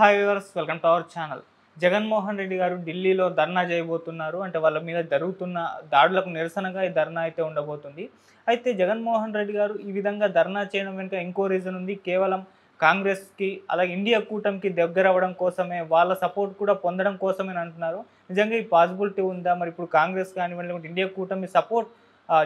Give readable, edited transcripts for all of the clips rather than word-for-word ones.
Hi viewers, welcome to our channel. Jaganmohan Reddy గారు ఢిల్లీలో ధర్నా చేయబోతున్నారు. అంటే వాళ్ళ మీద జరుగుతున్న దాడులకు నిరసనగా ఈ ధర్నా అయితే ఉండబోతుంది. అయితే జగన్మోహన్ రెడ్డి గారు ఈ విధంగా ధర్నా చేయడం వెనుక ఇంకో రీజన్ ఉంది. కేవలం కాంగ్రెస్కి అలాగే ఇండియా కూటమికి దగ్గర అవ్వడం కోసమే, వాళ్ళ సపోర్ట్ కూడా పొందడం కోసమే అంటున్నారు. నిజంగా ఈ పాసిబిలిటీ ఉందా? మరి ఇప్పుడు కాంగ్రెస్ కానివ్వండి, లేకుంటే ఇండియా కూటమి సపోర్ట్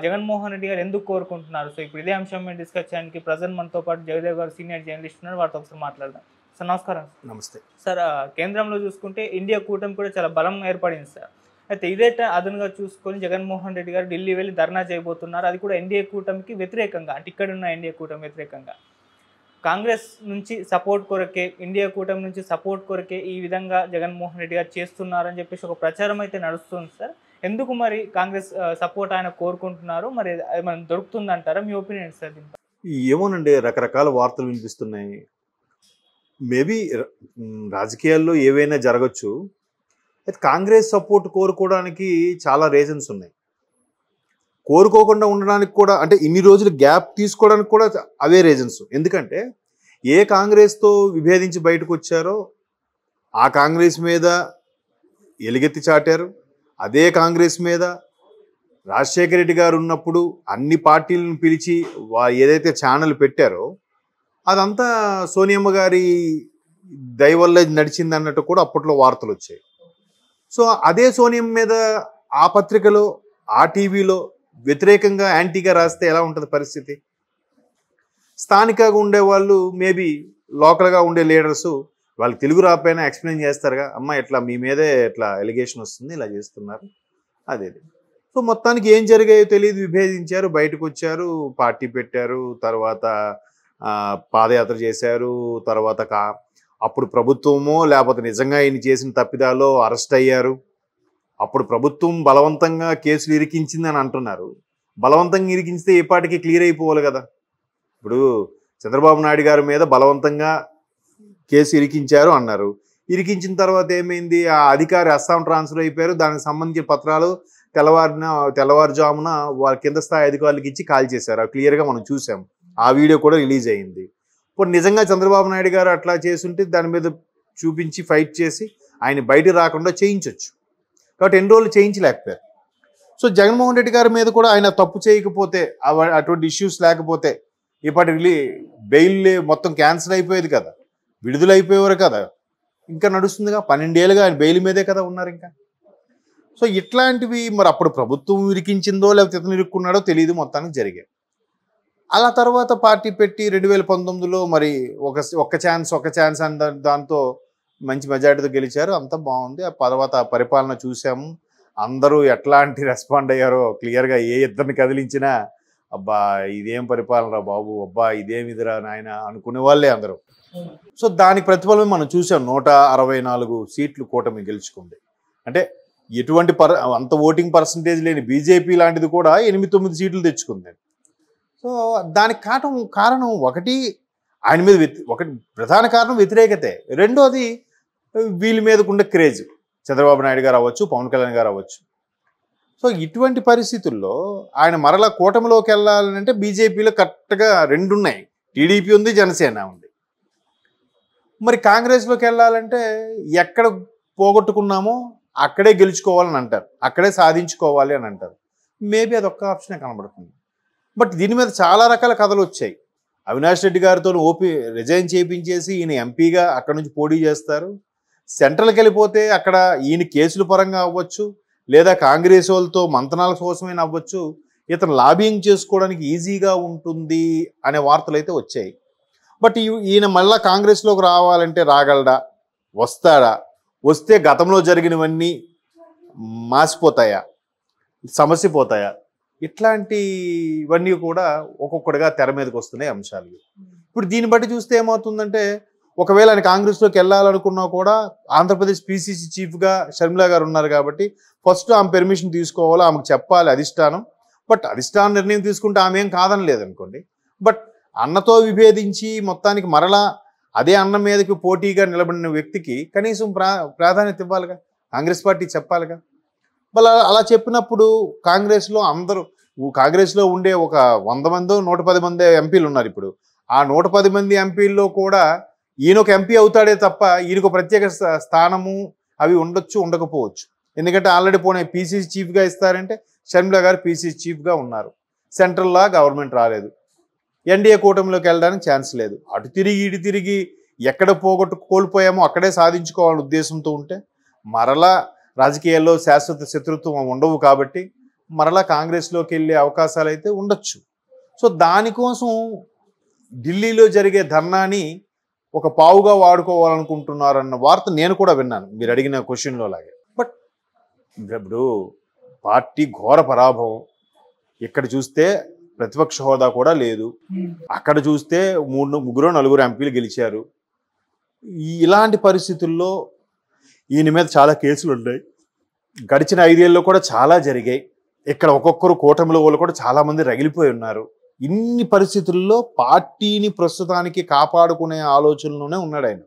జగన్మోహన్ రెడ్డి గారు ఎందుకు కోరుకుంటున్నారు? సో ఇప్పుడు ఇదే అంశం మీద డిస్కస్ చేయడానికి ప్రజెంట్ మనతో పాటు జగదేవ్ గారు సీనియర్ జర్నలిస్ట్ ఉన్నారు. వారితో ఒకసారి మాట్లాడదాం. సార్ నమస్కారం. నమస్తే సార్, కేంద్రంలో చూసుకుంటే ఇండియా కూటమి కూడా చాలా బలం ఏర్పడింది సార్. అయితే ఇదే అదనుగా చూసుకొని జగన్మోహన్ రెడ్డి గారు ఢిల్లీ వెళ్ళి ధర్నా చేయబోతున్నారు. అది కూడా ఎన్డీఏ కూటమికి వ్యతిరేకంగా, అంటే ఇక్కడ ఉన్న ఎన్డీఏ కూటమి వ్యతిరేకంగా. కాంగ్రెస్ నుంచి సపోర్ట్ కొరకే, ఇండియా కూటమి నుంచి సపోర్ట్ కొరకే ఈ విధంగా జగన్మోహన్ రెడ్డి గారు చేస్తున్నారని చెప్పేసి ఒక ప్రచారం అయితే నడుస్తుంది సార్. ఎందుకు మరి కాంగ్రెస్ సపోర్ట్ ఆయన కోరుకుంటున్నారు? మరి అది మనం దొరుకుతుందంటారా? మీ ఒపీనియన్ సార్ దీంట్లో? ఏమోనండి, రకరకాల వార్తలు వినిపిస్తున్నాయి. మేబీ రాజకీయాల్లో ఏవైనా జరగచ్చు. అయితే కాంగ్రెస్ సపోర్ట్ కోరుకోవడానికి చాలా రీజన్స్ ఉన్నాయి. కోరుకోకుండా ఉండడానికి కూడా, అంటే ఇన్ని రోజులు గ్యాప్ తీసుకోవడానికి కూడా అవే రీజన్స్. ఎందుకంటే ఏ కాంగ్రెస్తో విభేదించి బయటకు వచ్చారో ఆ కాంగ్రెస్ మీద ఎలుగెత్తి చాటారు. అదే కాంగ్రెస్ మీద రాజశేఖర రెడ్డి గారు ఉన్నప్పుడు అన్ని పార్టీలను పిలిచి ఏదైతే ఛానల్ పెట్టారో అదంతా సోనియమ్మ గారి దయ వల్ల నడిచింది అన్నట్టు కూడా అప్పట్లో వార్తలు వచ్చాయి. సో అదే సోనియమ్మ మీద ఆ పత్రికలో, ఆ టీవీలో వ్యతిరేకంగా యాంటీగా రాస్తే ఎలా ఉంటుంది పరిస్థితి? స్థానికంగా ఉండేవాళ్ళు, మేబీ లోకల్గా ఉండే లీడర్సు వాళ్ళు తెలుగు రాకపోయినా ఎక్స్ప్లెయిన్ చేస్తారుగా, అమ్మ ఇట్లా మీ మీదే ఇట్లా ఎలిగేషన్ వస్తుంది, ఇలా చేస్తున్నారు అదే. సో మొత్తానికి ఏం జరిగాయో తెలియదు, విభేదించారు, బయటకు వచ్చారు, పార్టీ పెట్టారు, తర్వాత పాదయాత్ర చేశారు, తర్వాత అప్పుడు ప్రభుత్వమో లేకపోతే నిజంగా ఈయన చేసిన తప్పిదాలో అరెస్ట్ అయ్యారు. అప్పుడు ప్రభుత్వం బలవంతంగా కేసులు ఇరికించిందని అంటున్నారు. బలవంతంగా ఇరికించితే ఏ పార్టీకి క్లియర్ అయిపోవాలి కదా. ఇప్పుడు చంద్రబాబు నాయుడు గారి మీద బలవంతంగా కేసు ఇరికించారు అన్నారు. ఇరికించిన తర్వాత ఏమైంది? ఆ అధికారి అస్సాం ట్రాన్స్ఫర్ అయిపోయారు. దానికి సంబంధించిన పత్రాలు తెల్లవారుజామున వారి కింద స్థాయి అధికారులకు ఇచ్చి కాల్ చేశారు. క్లియర్గా మనం చూసాం. ఆ వీడియో కూడా రిలీజ్ అయింది. ఇప్పుడు నిజంగా చంద్రబాబు నాయుడు గారు అట్లా చేసుంటే దాని మీద చూపించి ఫైట్ చేసి ఆయన బయట రాకుండా చేయించవచ్చు. కాబట్టి ఎన్ని రోజులు చేయించలేకపోయారు. సో జగన్మోహన్ రెడ్డి గారి మీద కూడా ఆయన తప్పు చేయకపోతే, అటువంటి ఇష్యూస్ లేకపోతే ఇప్పటి బెయిల్ మొత్తం క్యాన్సిల్ అయిపోయేది కదా, విడుదలైపోయేవారు కదా. ఇంకా నడుస్తుందిగా, 12 ఏళ్ళుగా ఆయన బెయిల్ మీదే కదా ఉన్నారు ఇంకా. సో ఇట్లాంటివి మరి అప్పుడు ప్రభుత్వం ఇరికించిందో లేకపోతే ఇతను ఇరుక్కున్నాడో తెలియదు, మొత్తానికి జరిగాయి. అలా తర్వాత పార్టీ పెట్టి 2019లో మరి ఒక్క ఛాన్స్ అని దాంతో మంచి మెజార్టీతో గెలిచారు. అంతా బాగుంది. ఆ తర్వాత పరిపాలన చూసాము. అందరూ ఎట్లాంటి రెస్పాండ్ అయ్యారో క్లియర్గా. ఏ ఇద్దరిని కదిలించినా అబ్బా ఇదేం పరిపాలన రా బాబు, అబ్బా ఇదేం ఇదిరా నాయన అనుకునే వాళ్ళే అందరూ. సో దానికి ప్రతిఫలం మనం చూసాం. 164 సీట్లు కూటమి గెలుచుకుంది. అంటే ఎటువంటి అంత ఓటింగ్ పర్సంటేజ్ లేని బీజేపీ లాంటిది కూడా 8-9 సీట్లు తెచ్చుకుంది. సో దానికి కారణం ఒకటి ఆయన మీద ఒకటి ప్రధాన కారణం వ్యతిరేకతే. రెండోది వీళ్ళ మీదకుండే క్రేజ్. చంద్రబాబు నాయుడు గారు అవ్వచ్చు, పవన్ కళ్యాణ్ గారు అవ్వచ్చు. సో ఇటువంటి పరిస్థితుల్లో ఆయన మరలా కూటమిలోకి వెళ్ళాలంటే బీజేపీలో కరెక్ట్గా 2 ఉన్నాయి. టీడీపీ ఉంది, జనసేన ఉంది. మరి కాంగ్రెస్లోకి వెళ్ళాలంటే ఎక్కడ పోగొట్టుకున్నామో అక్కడే గెలుచుకోవాలని అంటారు, అక్కడే సాధించుకోవాలి అని అంటారు. మేబీ అదొక్క ఆప్షనే కనబడుతుంది. బట్ దీని మీద చాలా రకాల కథలు వచ్చాయి. అవినాష్ రెడ్డి గారితో రిజైన్ చేయించేసి ఈయన ఎంపీగా అక్కడ నుంచి పోటీ చేస్తారు. సెంట్రల్కి వెళ్ళిపోతే అక్కడ ఈయన కేసుల పరంగా అవ్వచ్చు, లేదా కాంగ్రెస్ వాళ్ళతో మంతనాల కోసమైనా అవ్వచ్చు, ఇతను లాబింగ్ చేసుకోవడానికి ఈజీగా ఉంటుంది అనే వార్తలు అయితే వచ్చాయి. బట్ ఈయన మళ్ళా కాంగ్రెస్లోకి రావాలంటే రాగలడా? వస్తాడా? వస్తే గతంలో జరిగినవన్నీ మాసిపోతాయా, సమస్యపోతాయా? ఇట్లాంటివన్నీ కూడా ఒక్కొక్కటిగా తెర మీదకి వస్తున్నాయి అంశాలు. ఇప్పుడు దీన్ని బట్టి చూస్తే ఏమవుతుందంటే, ఒకవేళ ఆయన కాంగ్రెస్లోకి వెళ్ళాలనుకున్నా కూడా ఆంధ్రప్రదేశ్ పీసీసీ చీఫ్గా షర్మిల గారు ఉన్నారు కాబట్టి ఫస్ట్ ఆమె పెర్మిషన్ తీసుకోవాలి, ఆమెకు చెప్పాలి అధిష్టానం. బట్ అధిష్టానం నిర్ణయం తీసుకుంటే ఆమె ఏం కాదని లేదనుకోండి. బట్ అన్నతో విభేదించి మొత్తానికి మరలా అదే అన్న మీదకి పోటీగా నిలబడిన వ్యక్తికి కనీసం ప్రాధాన్యత ఇవ్వాలిగా, కాంగ్రెస్ పార్టీ చెప్పాలిగా. మళ్ళీ అలా చెప్పినప్పుడు కాంగ్రెస్లో ఉండే ఒక 100 మందో 110 మంది ఎంపీలు ఉన్నారు. ఇప్పుడు ఆ 110 మంది ఎంపీల్లో కూడా ఈయన ఒక ఎంపీ అవుతాడే తప్ప ఈయనకు ప్రత్యేక స్థానము అవి ఉండొచ్చు, ఉండకపోవచ్చు. ఎందుకంటే ఆల్రెడీ పోనీ పీసీసీ చీఫ్గా ఇస్తారంటే షర్మిల గారు పీసీసీ చీఫ్గా ఉన్నారు. సెంట్రల్లా గవర్నమెంట్ రాలేదు. ఎన్డీఏ కూటమిలోకి వెళ్ళడానికి ఛాన్స్ లేదు. అటు తిరిగి ఇటు తిరిగి ఎక్కడ కోల్పోయామో అక్కడే సాధించుకోవాలనే ఉద్దేశంతో ఉంటే మరలా రాజకీయాల్లో శాశ్వత శత్రుత్వం ఉండవు కాబట్టి మరలా కాంగ్రెస్లోకి వెళ్ళే అవకాశాలు అయితే ఉండొచ్చు. సో దానికోసం ఢిల్లీలో జరిగే ధర్నాని ఒక పావుగా వాడుకోవాలనుకుంటున్నారన్న వార్త నేను కూడా విన్నాను మీరు అడిగిన క్వశ్చన్లో లాగే. బట్ ఇప్పుడు పార్టీ ఘోర పరాభవం. ఇక్కడ చూస్తే ప్రతిపక్ష హోదా కూడా లేదు. అక్కడ చూస్తే ముగ్గురు నలుగురు ఎంపీలు గెలిచారు. ఇలాంటి పరిస్థితుల్లో ఈయన మీద చాలా కేసులు ఉన్నాయి. గడిచిన 5 ఏళ్ళలో కూడా చాలా జరిగాయి. ఇక్కడ ఒక్కొక్కరు కూటమిలో వాళ్ళు కూడా చాలామంది రగిలిపోయి ఉన్నారు. ఇన్ని పరిస్థితుల్లో పార్టీని ప్రస్తుతానికి కాపాడుకునే ఆలోచనలోనే ఉన్నాడు ఆయన.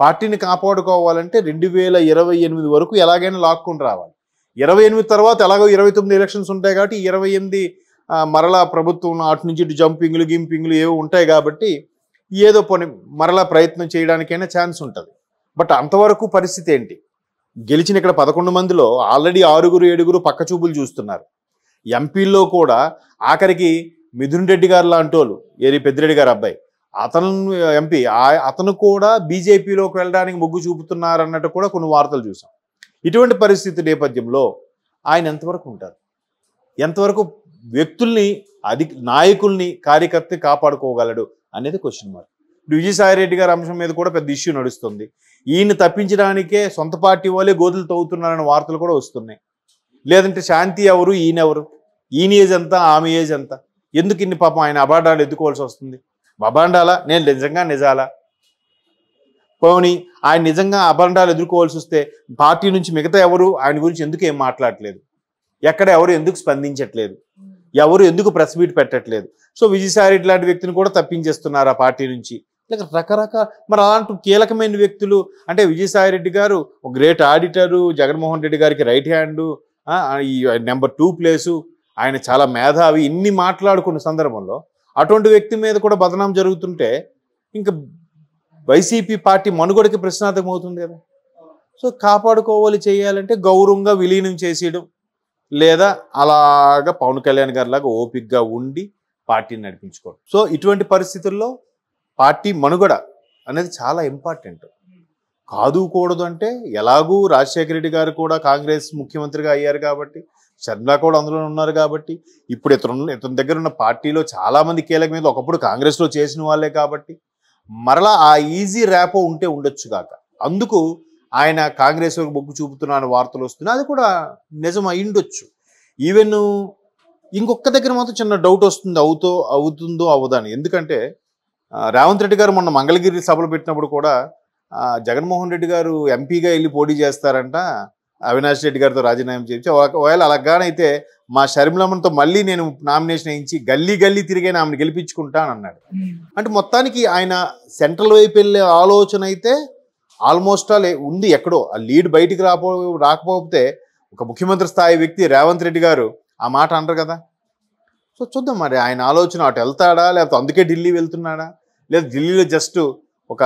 పార్టీని కాపాడుకోవాలంటే 2028 వరకు ఎలాగైనా లాక్కొని రావాలి. 28 తర్వాత ఎలాగో 29 ఎలక్షన్స్ ఉంటాయి కాబట్టి 28 మరలా ప్రభుత్వం అటు నుంచి ఇటు జంపింగ్లు గింపింగ్లు ఏవో ఉంటాయి కాబట్టి ఏదో పని మరలా ప్రయత్నం చేయడానికైనా ఛాన్స్ ఉంటుంది. బట్ అంతవరకు పరిస్థితి ఏంటి? గెలిచిన ఇక్కడ 11 మందిలో ఆల్రెడీ 6-7 పక్క చూపులు చూస్తున్నారు. ఎంపీల్లో కూడా ఆఖరికి మిథున్ రెడ్డి గారు లాంటి వాళ్ళు, ఏరి పెద్దిరెడ్డి గారు అబ్బాయి, అతను ఎంపీ, అతను కూడా బీజేపీలోకి వెళ్ళడానికి మొగ్గు చూపుతున్నారన్నట్టు కూడా కొన్ని వార్తలు చూసాం. ఇటువంటి పరిస్థితి నేపథ్యంలో ఆయన ఎంతవరకు ఉంటారు? ఎంతవరకు వ్యక్తుల్ని నాయకుల్ని కార్యకర్తని కాపాడుకోగలడు అనేది క్వశ్చన్ మార్క్. విజయసాయి రెడ్డి గారి అంశం మీద కూడా పెద్ద ఇష్యూ నడుస్తుంది. ఈయన తప్పించడానికే సొంత పార్టీ వాళ్ళే గోతులు తవ్వుతున్నారనే వార్తలు కూడా వస్తున్నాయి. లేదంటే శాంతి ఎవరు, ఈయన ఎవరు, ఈయన ఏజ్ ఎంత, ఆమె ఏజ్ ఎంత, ఎందుకు ఇన్ని పాపం ఆయన అబాండాలు ఎత్తుకోవాల్సి వస్తుంది? అబాండాలా? నేను నిజాలా? పోనీ ఆయన నిజంగా అబాండాలు ఎదుర్కోవాల్సి వస్తే పార్టీ నుంచి మిగతా ఎవరు ఆయన గురించి ఎందుకు ఏం మాట్లాడట్లేదు? ఎక్కడ ఎవరు ఎందుకు స్పందించట్లేదు? ఎవరు ఎందుకు ప్రెస్ మీట్ పెట్టట్లేదు? సో విజయసాయి రెడ్డి లాంటి వ్యక్తిని కూడా తప్పించేస్తున్నారు ఆ పార్టీ నుంచి. రకరకాల మరి అలాంటి కీలకమైన వ్యక్తులు అంటే విజయసాయి రెడ్డి గారు ఒక గ్రేట్ ఆడిటరు, జగన్మోహన్ రెడ్డి గారికి రైట్ హ్యాండు, ఈ నెంబర్ 2 ప్లేసు, ఆయన చాలా మేధావి, ఇన్ని మాట్లాడుకున్న సందర్భంలో అటువంటి వ్యక్తి మీద కూడా బదనాం జరుగుతుంటే ఇంకా వైసీపీ పార్టీ మనుగడకి ప్రశ్నార్థకం అవుతుంది కదా. సో కాపాడుకోవాలి, చేయాలంటే గౌరవంగా విలీనం చేసేయడం, లేదా అలాగా పవన్ కళ్యాణ్ గారి లాగా ఓపికగా ఉండి పార్టీని నడిపించుకోవడం. సో ఇటువంటి పరిస్థితుల్లో పార్టీ మనుగడ అనేది చాలా ఇంపార్టెంట్. కాదుకూడదు అంటే ఎలాగూ రాజశేఖర రెడ్డి గారు కూడా కాంగ్రెస్ ముఖ్యమంత్రిగా అయ్యారు కాబట్టి, షర్మిల కూడా అందులో ఉన్నారు కాబట్టి, ఇప్పుడు ఇతని దగ్గర ఉన్న పార్టీలో చాలామంది కీలక మీద ఒకప్పుడు కాంగ్రెస్లో చేసిన వాళ్ళే కాబట్టి మరలా ఆ ఈజీ ర్యాపో ఉంటే ఉండొచ్చు కాక అందుకు ఆయన కాంగ్రెస్ మొగ్గు చూపుతున్న వార్తలు వస్తున్నాయి. అది కూడా నిజం అయ్యుండొచ్చు. ఈవెన్ ఇంకొక దగ్గర మాత్రం చిన్న డౌట్ వస్తుంది, అవుతుందో అవదని. ఎందుకంటే రేవంత్ రెడ్డి గారు మొన్న మంగళగిరి సభలు పెట్టినప్పుడు కూడా జగన్మోహన్ రెడ్డి గారు ఎంపీగా వెళ్ళి పోటీ చేస్తారంట, అవినాష్ రెడ్డి గారితో రాజీనామా చేయించి, ఒకవేళ అలాగానైతే మా షర్మిలమ్మతో మళ్ళీ నేను నామినేషన్ వేయించి గల్లీ తిరిగైనా ఆమెను గెలిపించుకుంటాను అన్నాడు. అంటే మొత్తానికి ఆయన సెంట్రల్ వైపు వెళ్ళే ఆలోచన అయితే ఆల్మోస్ట్ ఆల్ ఉంది. ఎక్కడో ఆ లీడ్ బయటికి రాకపోతే ఒక ముఖ్యమంత్రి స్థాయి వ్యక్తి రేవంత్ రెడ్డి గారు ఆ మాట అంటారు కదా. సో చూద్దాం మరి ఆయన ఆలోచన అటు వెళ్తాడా, లేకపోతే అందుకే ఢిల్లీ వెళ్తున్నాడా, లేదా ఢిల్లీలో జస్ట్ ఒక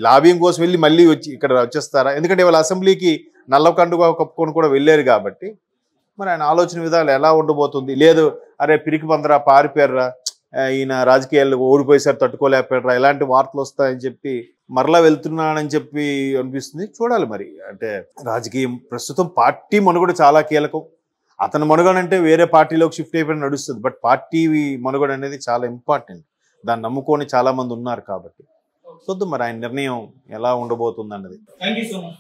లాబింగ్ కోసం వెళ్ళి మళ్ళీ ఇక్కడ వచ్చేస్తారా? ఎందుకంటే వాళ్ళ అసెంబ్లీకి నల్ల కండుగా కప్పుకొని కూడా వెళ్ళారు కాబట్టి మరి ఆయన ఆలోచన విధాలు ఎలా ఉండబోతుంది. లేదు అరే పిరికి పందరా, పారిపోయారా, ఈయన రాజకీయాల్లో ఓడిపోయేసారి తట్టుకోలేకపోయారా, ఇలాంటి వార్తలు వస్తాయని చెప్పి మరలా వెళ్తున్నానని చెప్పి అనిపిస్తుంది. చూడాలి మరి. అంటే రాజకీయం ప్రస్తుతం పార్టీ మనుగడ చాలా కీలకం. అతని మనుగడ అంటే వేరే పార్టీలోకి షిఫ్ట్ అయిపోయి నడుస్తుంది. బట్ పార్టీ మనుగడ అనేది చాలా ఇంపార్టెంట్. దాన్ని నమ్ముకొని చాలా మంది ఉన్నారు కాబట్టి చూద్దాం మరి ఆయన నిర్ణయం ఎలా ఉండబోతుంది అన్నది. Thank you so much.